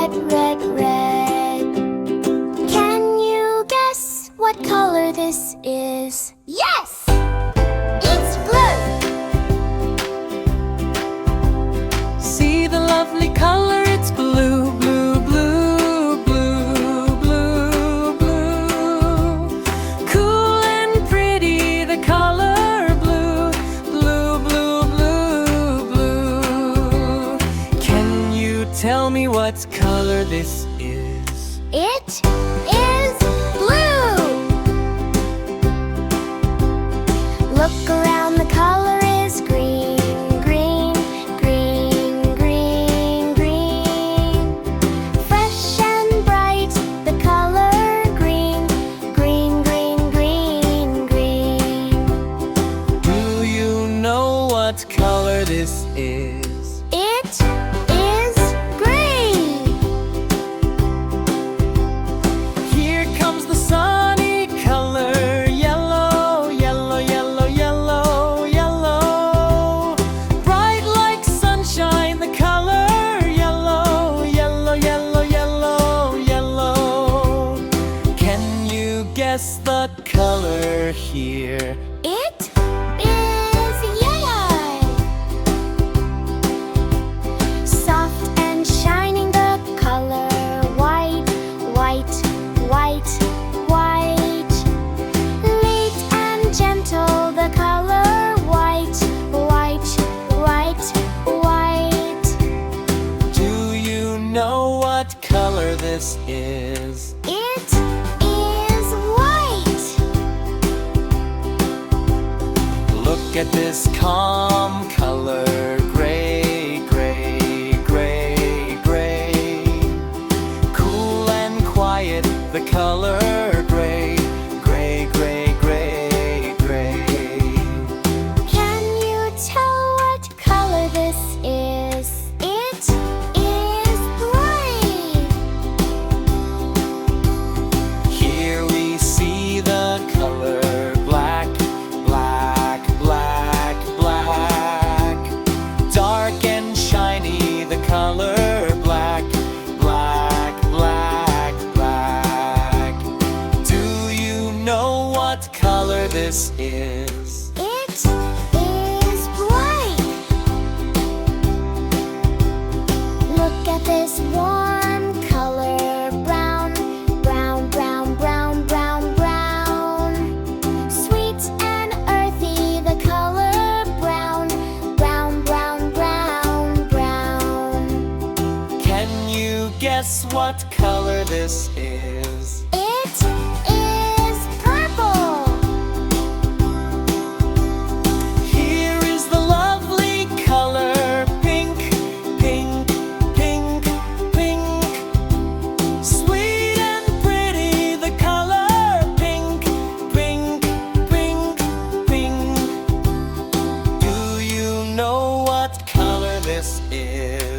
red, red, red. Can you guess what color this is? Yes! It's blue! See the lovely color, it's blue, blue, blue, blue, blue, blue. Cool and pretty, the color blue, blue, blue, blue, blue. Can you tell me what color this is? It is blue! Look around, the color is green, green, green, green, green. Fresh and bright, the color green, green, green, green, green. Do you know what color this is? It is green! Here comes the sunny color, yellow, yellow, yellow, yellow, yellow. Bright like sunshine, the color yellow, yellow, yellow, yellow, yellow. Can you guess the color here? It is yellow! Soft and shining, the color white, white, white, white. Light and gentle, the color white, white, white, white. Do you know what color this is? It is white! Look at this calm color, gray, gray, gray, gray. Cool and quiet, the color gray, gray, gray, gray, gray. Can you tell what color this is? It is gray! Here we see the color black, black, black, black. Dark and shiny, the color black, black, black, black. Do you know what color this is? It is white! Look at this warm color, brown, brown, brown, brown, brown, brown. Sweet and earthy, the color brown, brown, brown, brown, brown. Can you guess what color this is? It is purple! Here is the lovely color, pink, pink, pink, pink. Sweet and pretty, the color pink, pink, pink, pink. Do you know what color this is?